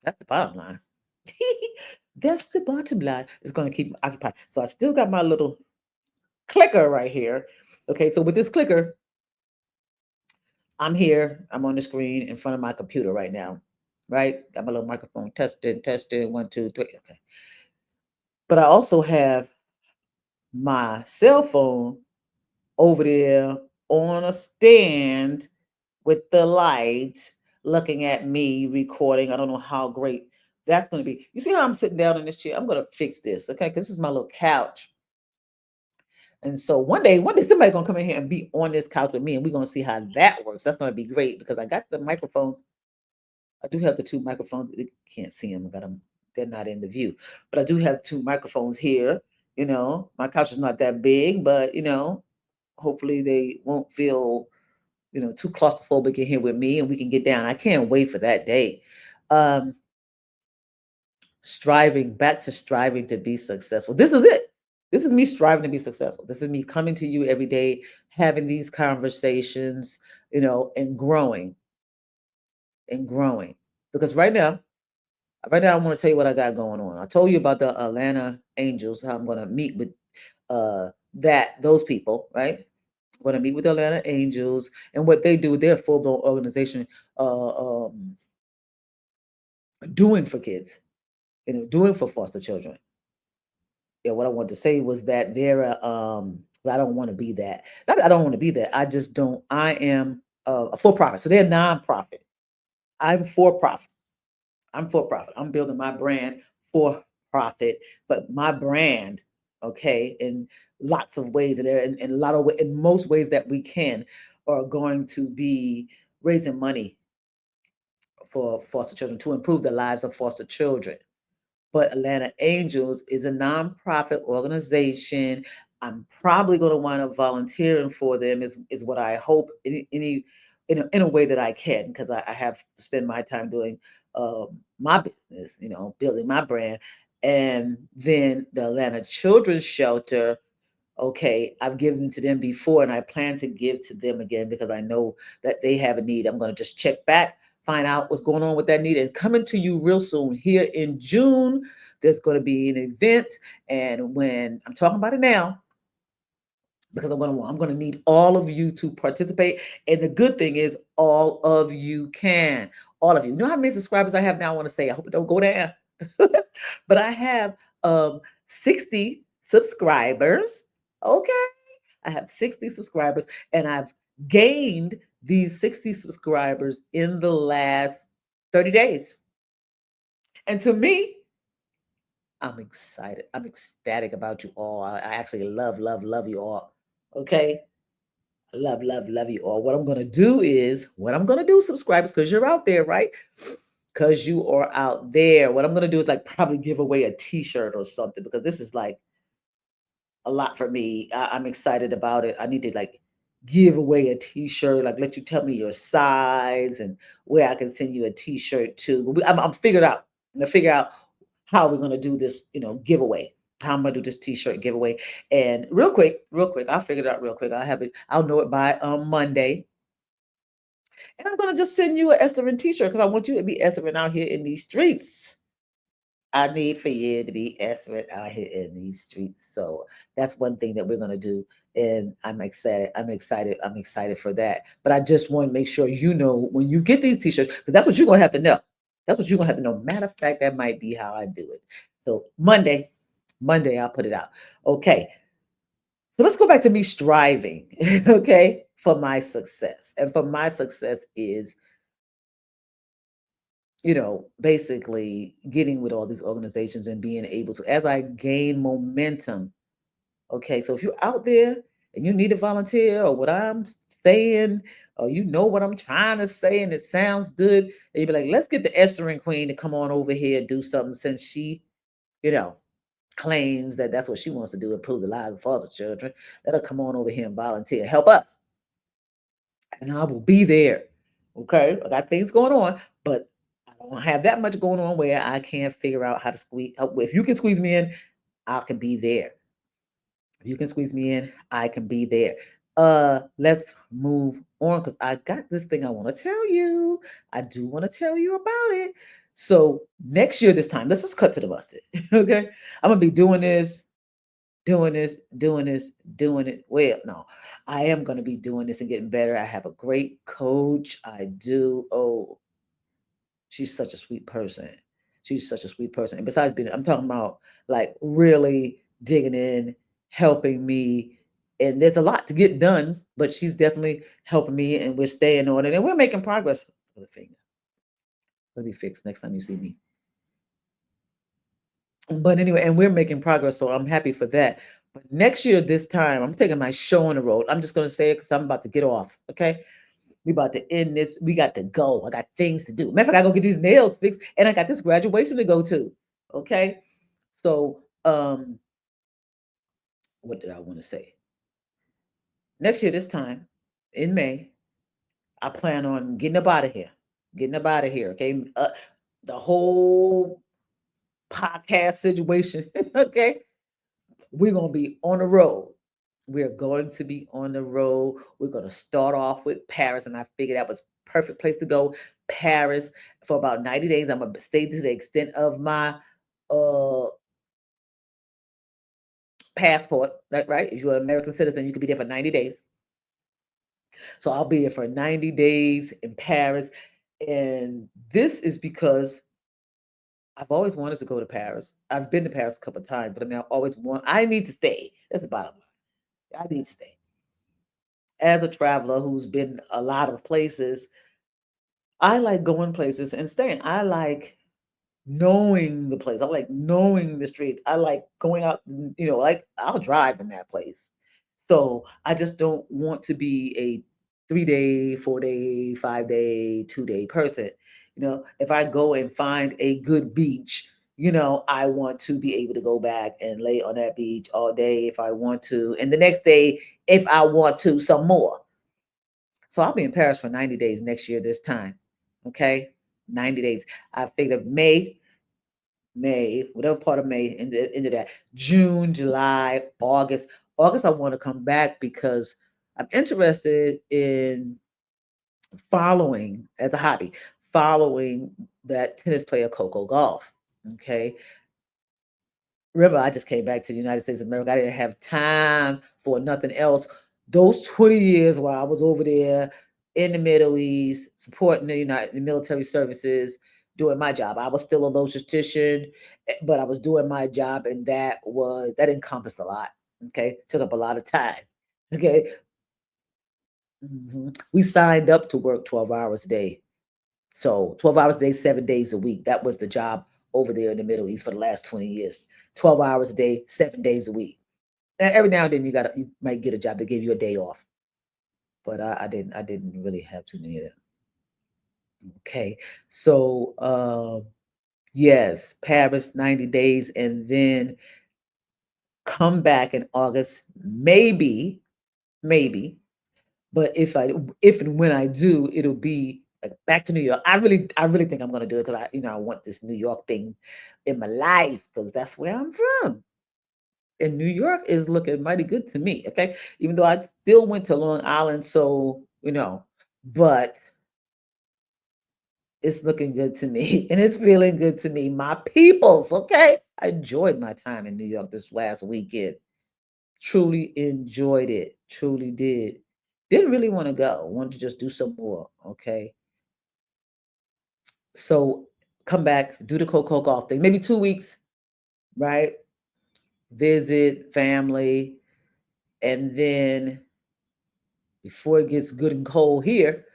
That's the bottom line. That's the bottom line. It's going to keep me occupied. So I still got my little clicker right here. Okay, so with this clicker, I'm here. I'm on the screen in front of my computer right now. Right? Got my little microphone. Testing, testing. 1, 2, 3. Okay. But I also have my cell phone over there on a stand with the light, looking at me recording. I don't know how great that's going to be. You see how I'm sitting down in this chair? I'm going to fix this, okay? Because this is my little couch. And so one day somebody gonna come in here and be on this couch with me, and we're gonna see how that works. That's gonna be great because I got the microphones. I do have the two microphones. You can't see them. I got them. They're not in the view, but I do have two microphones here. My couch is not that big, but hopefully they won't feel too claustrophobic in here with me, and we can get down. I can't wait for that day. Um, striving to be successful. This is it. This is me striving to be successful. This is me coming to you every day, having these conversations, and growing. Because right now, I want to tell you what I got going on. I told you about the Atlanta Angels, how I'm going to meet with those people, right? I'm going to meet with the Atlanta Angels, and what they do. They're a full blown organization, doing for kids, doing for foster children. Yeah, what I wanted to say was that they're I don't want to be that. Not that I don't want to be that. I just don't. I am a for profit. So they're nonprofit. I'm for profit. I'm for profit. I'm building my brand for profit, but my brand, okay, in lots of ways, and in a lot of in most ways that we can, are going to be raising money for foster children to improve the lives of foster children. But Atlanta Angels is a nonprofit organization. I'm probably going to wind up volunteering for them. Is what I hope, in a way that I can, because I have to spend my time doing my business, building my brand. And then the Atlanta Children's Shelter, okay, I've given to them before, and I plan to give to them again because I know that they have a need. I'm going to just check back, find out what's going on with that need, and coming to you real soon. Here in June, there's going to be an event, and when I'm talking about it now, because I'm going to need all of you to participate. And the good thing is, all of you can. All of you. You know how many subscribers I have now? I want to say, I hope it don't go down. But I have 60 subscribers. Okay. I have 60 subscribers, and I've gained these 60 subscribers in the last 30 days. And to me, I'm excited. I'm ecstatic about you all. I actually love, love, love you all. Okay. Love, love, love you all. What I'm gonna do, subscribers, because you're out there, right? Because you are out there. What I'm gonna do is like probably give away a T-shirt or something because this is like a lot for me. I'm excited about it. I need to like give away a T-shirt, like let you tell me your size and where I can send you a T-shirt to. But I'm figured out. I'm gonna figure out how we're gonna do this, giveaway. How I'm gonna do this T-shirt giveaway. And real quick, I'll figure it out real quick. I'll have it. I'll know it by Monday. And I'm gonna just send you an Esthering T-shirt because I want you to be Esthering out here in these streets. I need for you to be expert out here in these streets. So that's one thing that we're gonna do. And I'm excited. I'm excited. I'm excited for that. But I just want to make sure you know when you get these t-shirts, because that's what you're gonna have to know. That's what you're gonna have to know. Matter of fact, that might be how I do it. So Monday, I'll put it out. Okay. So let's go back to me striving, okay, for my success. And for my success is basically getting with all these organizations and being able to, as I gain momentum. Okay, so if you're out there and you need a volunteer or what I'm saying, or you know what I'm trying to say and it sounds good, and you be like, let's get the Esthering Queen to come on over here and do something since she, you know, claims that that's what she wants to do, improve the lives of foster children. Let her come on over here and volunteer, help us, and I will be there. Okay, I got things going on, but I don't have that much going on where I can't figure out how to squeeze. If you can squeeze me in, I can be there. If you can squeeze me in, I can be there. Let's move on because I got this thing I want to tell you. I do want to tell you about it. So next year, this time, let's just cut to the mustard. Okay, I'm gonna be doing this, doing it. Well, no, I am going to be doing this and getting better. I have a great coach. I do. Oh, she's such a sweet person. She's such a sweet person. And besides being, I'm talking about like really digging in, helping me. And there's a lot to get done, but she's definitely helping me and we're staying on it and we're making progress. Let me fix next time you see me. But anyway, and we're making progress, so I'm happy for that. But next year, this time, I'm taking my show on the road. I'm just gonna say it because I'm about to get off. Okay, we about to end this. We got to go. I got things to do. Matter of fact, I gotta go get these nails fixed, and I got this graduation to go to. Okay, so what did I want to say? Next year, this time in May, I plan on getting up out of here. Getting up out of here. Okay, the whole podcast situation. Okay, we're going to be on the road. We're going to be on the road. We're going to start off with Paris. And I figured that was perfect place to go. Paris for about 90 days. I'm going to stay to the extent of my uh passport. That right? If you're an American citizen, you can be there for 90 days. So I'll be there for 90 days in Paris. And this is because I've always wanted to go to Paris. I've been to Paris a couple of times, but I mean, I need to stay. That's the bottom line. I need to stay. As a traveler who's been a lot of places, I like going places and staying. I like knowing the place. I like knowing the street. I like going out, like I'll drive in that place. So I just don't want to be a 3 day, 4 day, 5 day, 2 day person. If I go and find a good beach, I want to be able to go back and lay on that beach all day if I want to. And the next day, if I want to, some more. So I'll be in Paris for 90 days next year this time. Okay? 90 days. I figured May, whatever part of May, into that. June, July, August. August, I want to come back because I'm interested in following, as a hobby, following that tennis player Coco Golf. Okay. Remember, I just came back to the United States of America. I didn't have time for nothing else. Those 20 years while I was over there in the Middle East, supporting the military services, doing my job. I was still a logistician, but I was doing my job, and that encompassed a lot. Okay, took up a lot of time. Okay, we signed up to work 12 hours a day. So 12 hours a day, 7 days a week. That was the job over there in the Middle East for the last 20 years. 12 hours a day, 7 days a week. And every now and then you might get a job that gave you a day off. but I didn't really have too many of them. Okay. So yes, Paris 90 days and then come back in August, maybe. But if and when I do, it'll be like back to New York. I really think I'm gonna do it because I want this New York thing in my life because that's where I'm from. And New York is looking mighty good to me. Okay. Even though I still went to Long Island, but it's looking good to me and it's feeling good to me. My peoples, okay? I enjoyed my time in New York this last weekend. Truly enjoyed it. Truly did. Didn't really want to go. Wanted to just do some more. Okay. So come back, do the Coco golf thing, maybe 2 weeks, right? Visit family. And then before it gets good and cold here,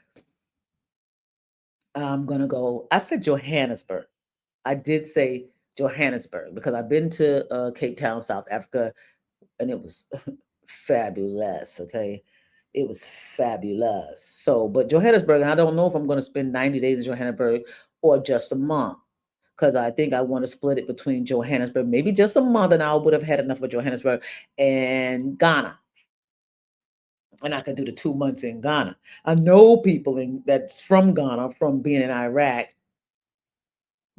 I'm gonna go. I said Johannesburg. I did say Johannesburg because I've been to Cape Town, South Africa, and it was fabulous. Okay, it was fabulous. So, but Johannesburg, and I don't know if I'm going to spend 90 days in Johannesburg or just a month because I think I want to split it between Johannesburg, maybe just a month, and I would have had enough of Johannesburg and Ghana, and I could do the 2 months in Ghana. I know people that's from Ghana from being in Iraq.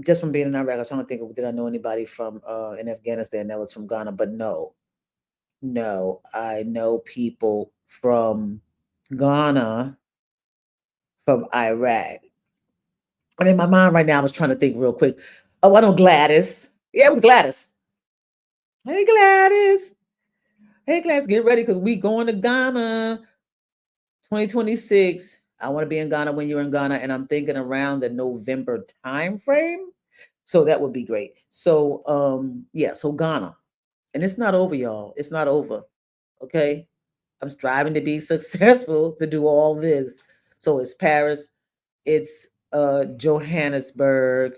Just from being in Iraq, I'm trying to think of did I know anybody from in Afghanistan that was from Ghana, but no, no, I know people from Ghana, from Iraq. I mean, my mind right now, I was trying to think real quick. Oh, I know Gladys. Yeah, it was Gladys. Hey, Gladys. Hey, Gladys, get ready because we going to Ghana 2026. I want to be in Ghana when you're in Ghana, and I'm thinking around the November time frame. So that would be great. So, yeah, so Ghana. And it's not over, y'all. It's not over. Okay. I'm striving to be successful to do all this. So it's Paris, it's Johannesburg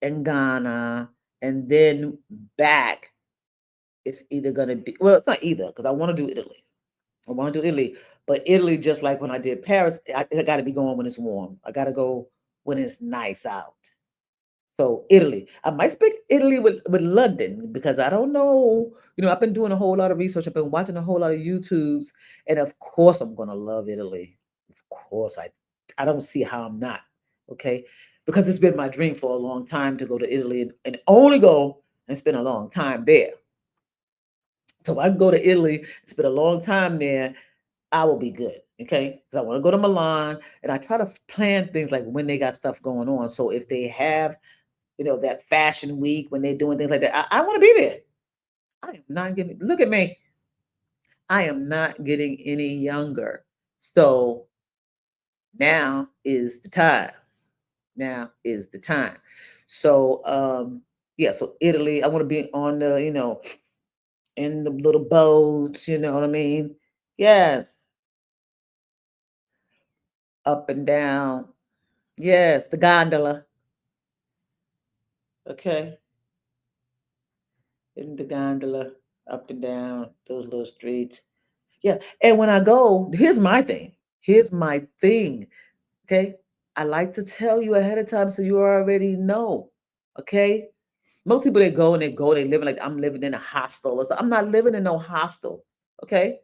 and Ghana, and then back. It's either gonna be it's not either because I want to do Italy. I want to do Italy, but Italy, just like when I did Paris, I got to be going when it's warm. I got to go when it's nice out. So Italy, I might speak Italy with London because I don't know. I've been doing a whole lot of research. I've been watching a whole lot of YouTubes, and of course, I'm gonna love Italy. Of course, I don't see how I'm not. Okay, because it's been my dream for a long time to go to Italy and only go and spend a long time there. So I can go to Italy, spend a long time there. I will be good. Okay, because I want to go to Milan, and I try to plan things like when they got stuff going on. So if they have that fashion week when they're doing things like that. I want to be there. I am not getting, look at me. I am not getting any younger. So now is the time. Now is the time. So, yeah, so Italy, I want to be on in the little boats, you know what I mean? Yes, up and down. Yes, the gondola. Okay, in the gondola, up and down those little streets. Yeah, and when I go, here's my thing. Here's my thing, okay? I like to tell you ahead of time so you already know, okay? Most people they living like I'm living in a hostel. I'm not living in no hostel, okay?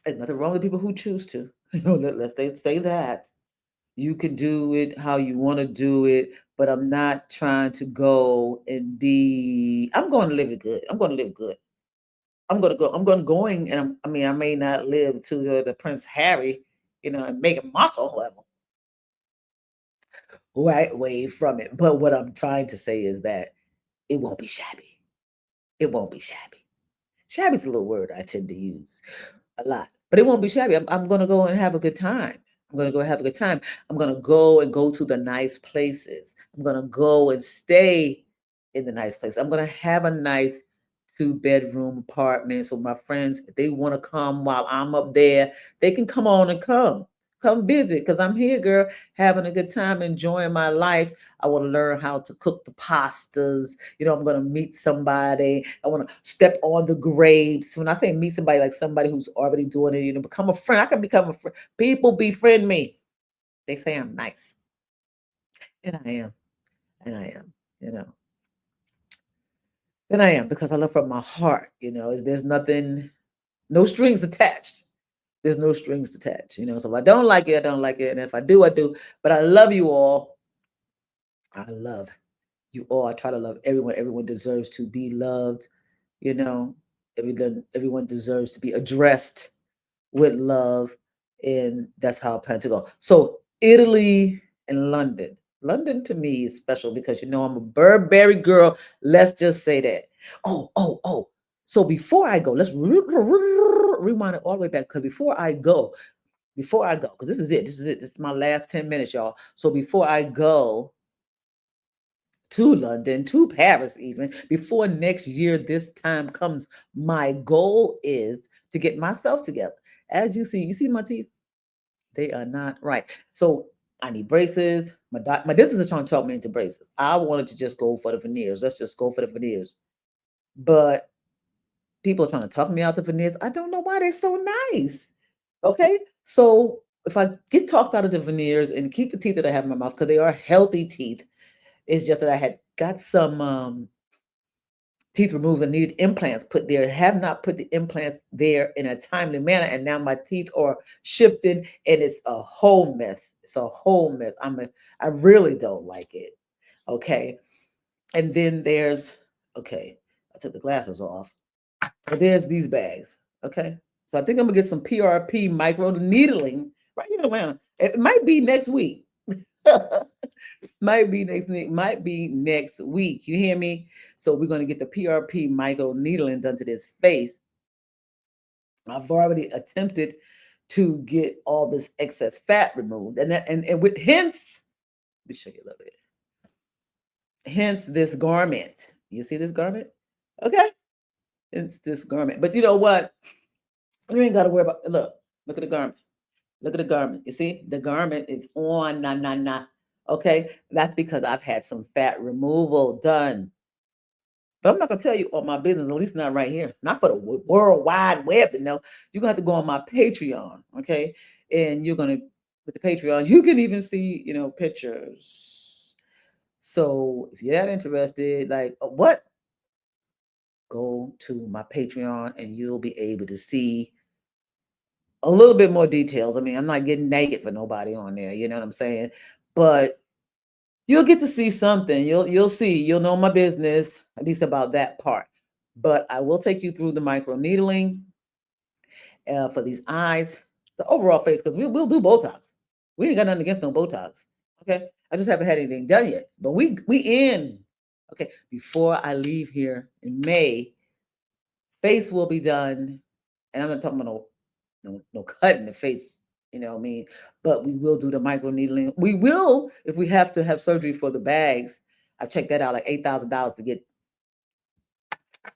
There's nothing wrong with people who choose to. Let's say that. You can do it how you want to do it, but I'm not trying to go and be. I'm going to live it good. I'm going to live good. I'm gonna go. I'm gonna going, and I mean, I may not live to the Prince Harry, and Meghan Markle level, right away from it. But what I'm trying to say is that it won't be shabby. It won't be shabby. Shabby's a little word I tend to use a lot, but it won't be shabby. I'm gonna go and have a good time. I'm gonna go have a good time. I'm gonna go to the nice places. I'm gonna go and stay in the nice place. I'm gonna have a nice two-bedroom apartment. So my friends, if they want to come while I'm up there, they can come on and come. Come visit because I'm here, girl, having a good time, enjoying my life. I want to learn how to cook the pastas. I'm going to meet somebody. I want to step on the grapes. When I say meet somebody, like somebody who's already doing it, become a friend. I can become a friend. People befriend me. They say I'm nice, and I am, and I am, you know, and I am because I love from my heart. There's nothing, no strings attached. There's no strings attached. So if I don't like it, I don't like it, and if I do, I do. But I love you all. I love you all. I try to love everyone. Everyone deserves to be loved. You know, everyone deserves to be addressed with love, and that's how I plan to go. So Italy and London. London to me is special because I'm a Burberry girl. Let's just say that. Oh, oh, oh. So before I go, let's rewind it all the way back because because this is it. This is it. This is my last 10 minutes, y'all. So before I go to London, to Paris, even before next year, this time comes, my goal is to get myself together. As you see my teeth, they are not right. So I need braces. My dentist is trying to talk me into braces. I wanted to just go for the veneers. Let's just go for the veneers. But people are trying to talk me out the veneers. I don't know why they're so nice. Okay. So if I get talked out of the veneers and keep the teeth that I have in my mouth, because they are healthy teeth, it's just that I had got some teeth removed and needed implants put there. Have not put the implants there in a timely manner, and now my teeth are shifting, and it's a whole mess. It's a whole mess. I really don't like it. Okay, and then there's okay. I took the glasses off. But there's these bags. Okay, so I think I'm gonna get some PRP micro needling right here around. It might be next week. Might be next week. You hear me? So we're going to get the PRP micro needling done to this face. I've already attempted to get all this excess fat removed, and with hence, let me show you a little bit. Hence this garment. You see this garment? Okay, it's this garment. But you know what? You ain't got to worry about. Look at the garment. Look at the garment. You see, the garment is on. Nah, nah, nah. Okay, that's because I've had some fat removal done. But I'm not gonna tell you all my business, at least not right here. Not for the world wide web to know. You're gonna have to go on my Patreon, okay? And you're gonna with the Patreon, you can even see, pictures. So if you're that interested, like what? Go to my Patreon and you'll be able to see a little bit more details. I mean, I'm not getting naked for nobody on there, you know what I'm saying? But you'll get to see something. You'll see. You'll know my business, at least about that part. But I will take you through the micro needling for these eyes, the overall face, because we'll do Botox. We ain't got nothing against no Botox. Okay. I just haven't had anything done yet. But we in. Okay. Before I leave here in May, face will be done. And I'm not talking about no cut in the face, you know what I mean? But we will do the micro needling. We will, if we have to have surgery for the bags. I've checked that out, like $8,000 to get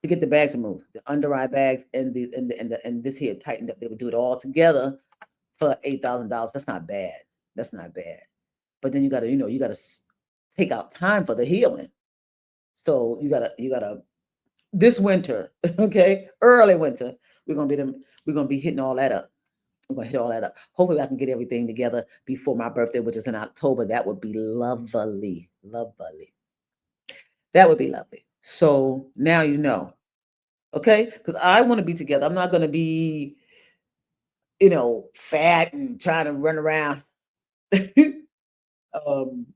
the bags removed, the under eye bags and this here tightened up. They would do it all together for $8,000. That's not bad. That's not bad. But then you gotta take out time for the healing. So you gotta this winter, okay, early winter, we're gonna be hitting all that up. I'm gonna hit all that up. Hopefully, I can get everything together before my birthday, which is in October. That would be lovely, lovely. That would be lovely. So now you know, okay? Because I want to be together. I'm not gonna be, fat and trying to run around um,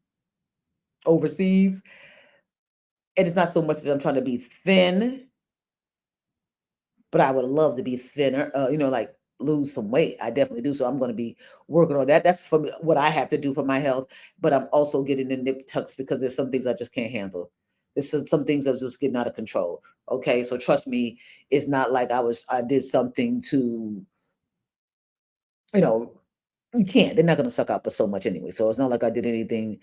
overseas. And it's not so much that I'm trying to be thin, but I would love to be thinner. Like lose some weight. I definitely do. So I'm going to be working on that. That's for me, what I have to do for my health. But I'm also getting the nip tucks because there's some things I just can't handle. There's some things that's just getting out of control. Okay, so trust me, it's not like I did something to, you know, you can't. They're not going to suck out but so much anyway. So it's not like I did anything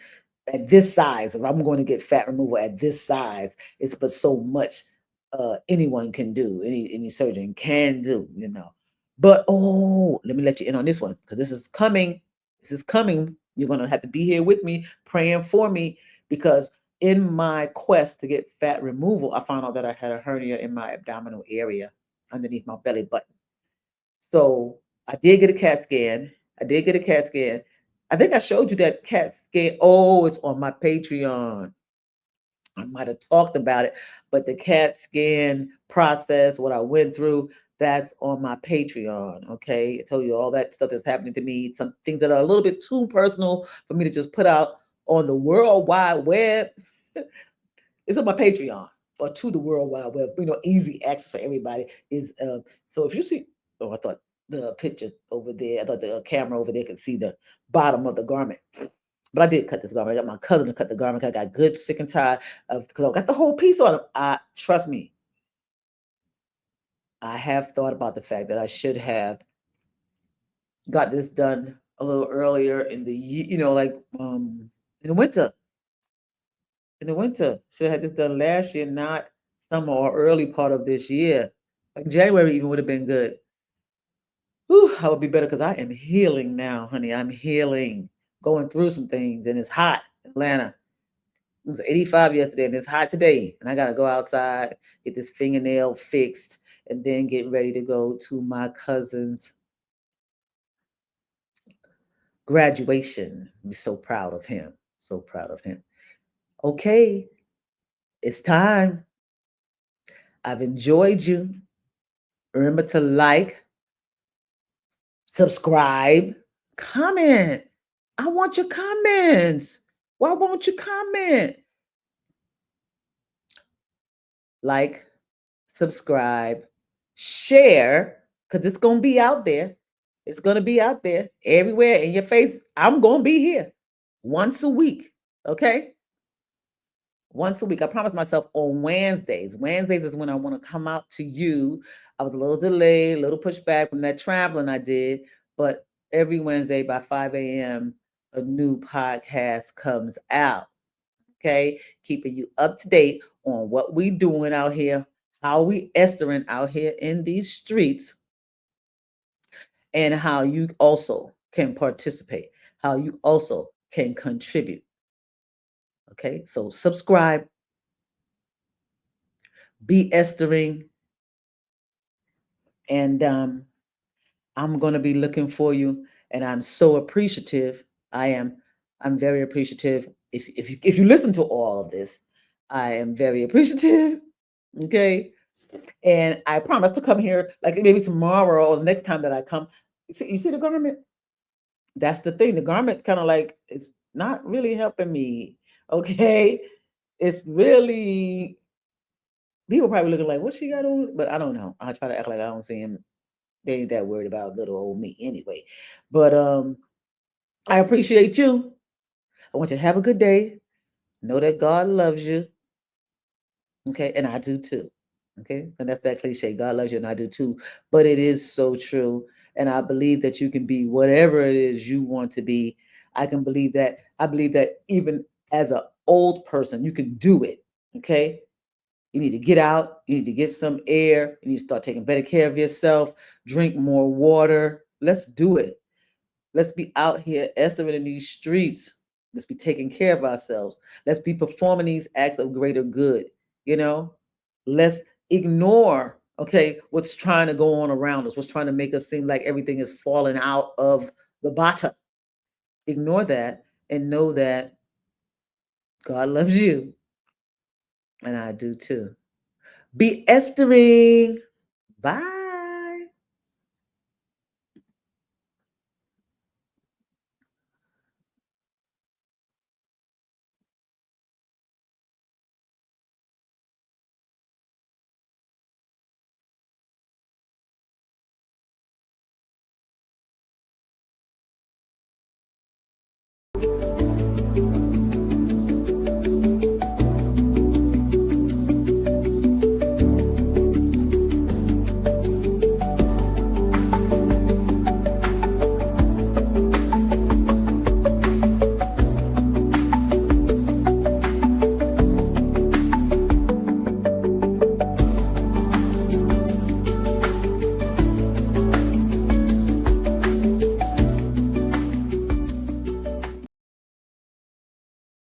at this size. If I'm going to get fat removal at this size, it's but so much anyone can do. Any surgeon can do. But let me let you in on this one because this is coming. This is coming. You're going to have to be here with me, praying for me, because in my quest to get fat removal, I found out that I had a hernia in my abdominal area underneath my belly button. So I did get a CAT scan. I did get a CAT scan. I think I showed you that CAT scan. Oh, it's on my Patreon. I might have talked about it, but the CAT scan process, what I went through, that's on my Patreon. Okay. I tell you all that stuff that's happening to me, some things that are a little bit too personal for me to just put out on the World Wide Web. It's on my Patreon or to the World Wide Web. Easy access for everybody is. So if you see, oh, I thought the picture over there, I thought the camera over there could see the bottom of the garment. But I did cut this garment. I got my cousin to cut the garment. I got good, sick and tired of, because I got the whole piece on it. Trust me, I have thought about the fact that I should have got this done a little earlier in the like in the winter. In the winter, should have had this done last year, not summer or early part of this year. Like January even would have been good. Whew, I would be better because I am healing now, honey. I'm healing, going through some things, and it's hot, Atlanta. It was 85 yesterday, and it's hot today. And I gotta go outside, get this fingernail fixed, and then get ready to go to my cousin's graduation. I'm so proud of him. So proud of him. Okay, it's time. I've enjoyed you. Remember to like, subscribe, comment. I want your comments. Why won't you comment? Like, subscribe, share, because it's going to be out there. It's going to be out there everywhere in your face. I'm going to be here once a week. Okay? Once a week. I promised myself on Wednesdays. Wednesdays is when I want to come out to you. I was a little delayed, a little pushback from that traveling I did, but every Wednesday by 5 a.m., a new podcast comes out. Okay, keeping you up to date on what we doing out here, how we estering out here in these streets, and how you also can participate, how you also can contribute. Okay, so subscribe, be estering, and I'm going to be looking for you, and I'm so appreciative. I am. I'm very appreciative. If you listen to all of this, I am very appreciative. Okay, and I promise to come here like maybe tomorrow or the next time that I come. You see the garment? That's the thing. The garment kind of like it's not really helping me. Okay, it's really people probably looking like what she got on, but I don't know. I try to act like I don't see him. They ain't that worried about little old me anyway. But I appreciate you. I want you to have a good day. Know that God loves you. Okay, and I do too. Okay, and that's that cliche. God loves you, and I do too. But it is so true, and I believe that you can be whatever it is you want to be. I can believe that. I believe that even as an old person, you can do it. Okay, you need to get out. You need to get some air. You need to start taking better care of yourself. Drink more water. Let's do it. Let's be out here estimating in these streets. Let's be taking care of ourselves. Let's be performing these acts of greater good. You know, let's ignore, okay, what's trying to go on around us, what's trying to make us seem like everything is falling out of the bottom. Ignore that and know that God loves you, and I do too. Be estering. Bye.